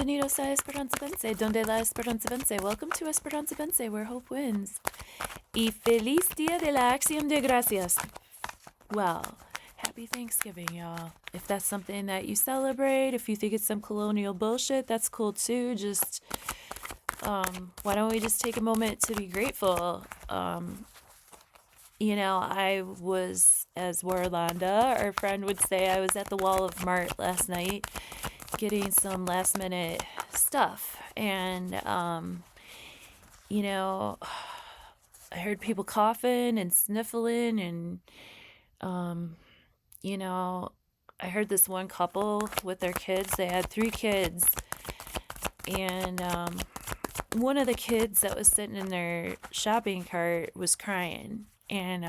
Bienvenidos a Esperanza Vence, donde la esperanza vence. Welcome to Esperanza Vence, where hope wins. Y feliz Dia de la Acción de Gracias. Well, happy Thanksgiving, y'all. If that's something that you celebrate, if you think it's some colonial bullshit, that's cool too. Just, why don't we just take a moment to be grateful? I was, as Warlanda, our friend would say, I was at the Wall of Mart last night getting some last minute stuff. And, I heard people coughing and sniffling and, I heard this one couple with their kids. They had 3 kids. And one of the kids that was sitting in their shopping cart was crying. And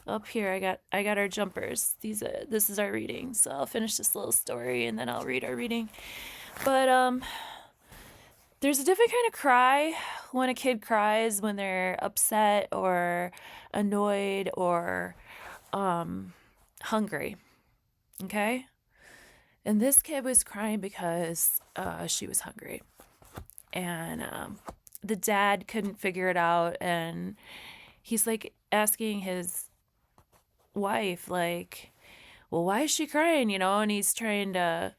up here I got our jumpers. This is our reading. So I'll finish this little story and then I'll read our reading. But there's a different kind of cry when a kid cries when they're upset or annoyed or hungry. Okay? And this kid was crying because she was hungry. And the dad couldn't figure it out, and he's like asking his wife, like, well, why is she crying, and he's trying to,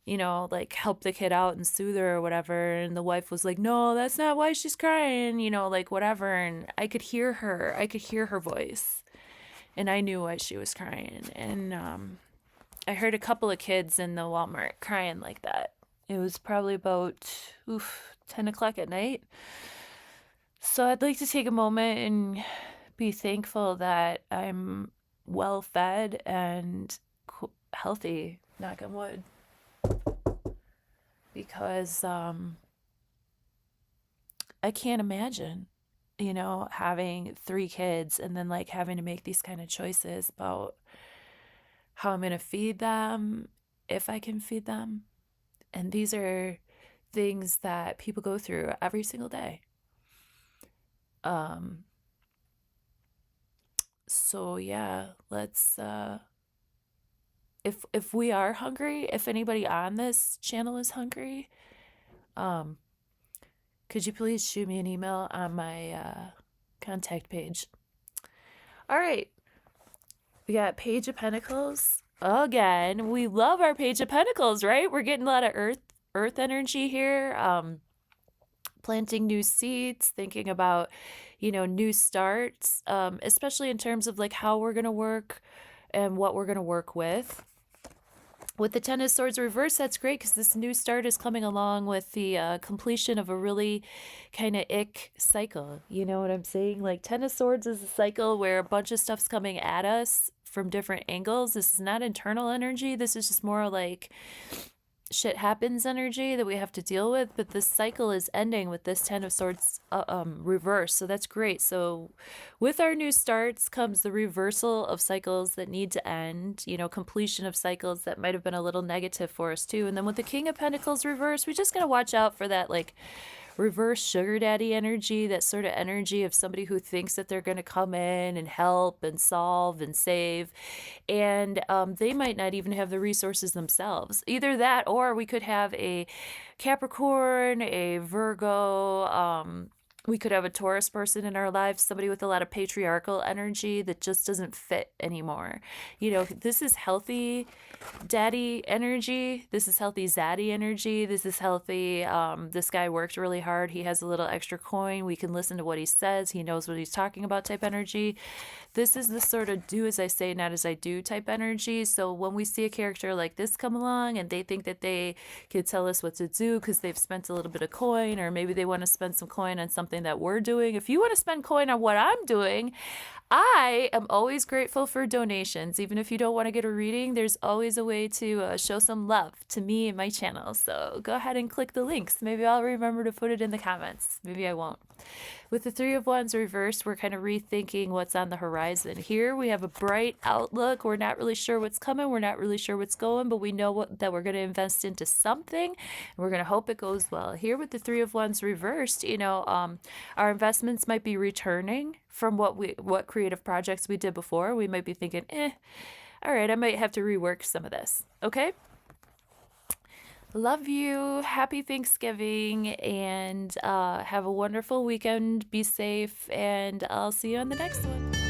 like help the kid out and soothe her or whatever. And the wife was like, no, that's not why she's crying, like whatever. And I could hear her voice, and I knew why she was crying. And I heard a couple of kids in the Walmart crying like that. It was probably about 10 o'clock at night. So I'd like to take a moment and be thankful that I'm well fed and healthy, knock on wood. Because I can't imagine, having 3 kids and then like having to make these kind of choices about how I'm going to feed them, if I can feed them. And these are things that people go through every single day. So yeah, let's, if we are hungry, if anybody on this channel is hungry, could you please shoot me an email on my contact page? All right. We got Page of Pentacles. Again, we love our Page of Pentacles, right? We're getting a lot of earth energy here. Planting new seeds, thinking about, new starts, especially in terms of like how we're going to work and what we're going to work with. With the Ten of Swords reverse, that's great because this new start is coming along with the completion of a really kind of ick cycle. You know what I'm saying? Like Ten of Swords is a cycle where a bunch of stuff's coming at us from different angles. This is not internal energy. This is just more like shit happens energy that we have to deal with. But this cycle is ending with this Ten of Swords reverse. So that's great. So with our new starts comes the reversal of cycles that need to end, completion of cycles that might have been a little negative for us too. And then with the King of Pentacles reverse, we just got to watch out for that like reverse sugar daddy energy, that sort of energy of somebody who thinks that they're going to come in and help and solve and save. And they might not even have the resources themselves. Either that, or we could have a Capricorn, a Virgo, we could have a Taurus person in our lives, somebody with a lot of patriarchal energy that just doesn't fit anymore. This is healthy daddy energy. This is healthy zaddy energy. This is healthy. This guy worked really hard. He has a little extra coin. We can listen to what he says. He knows what he's talking about type energy. This is the sort of do as I say, not as I do type energy. So when we see a character like this come along and they think that they could tell us what to do because they've spent a little bit of coin, or maybe they want to spend some coin on something that we're doing. If you want to spend coin on what I'm doing, I am always grateful for donations. Even if you don't want to get a reading, there's always a way to show some love to me and my channel. So go ahead and click the links. Maybe I'll remember to put it in the comments. Maybe I won't. With the Three of Wands reversed, we're kind of rethinking what's on the horizon. Here we have a bright outlook. We're not really sure what's coming. We're not really sure what's going, but we know that we're going to invest into something. And we're going to hope it goes well. Here with the Three of Wands reversed, our investments might be returning from what creative projects we did before. We might be thinking, all right, I might have to rework some of this. Okay. Love you. Happy Thanksgiving, and have a wonderful weekend. Be safe, and I'll see you on the next one.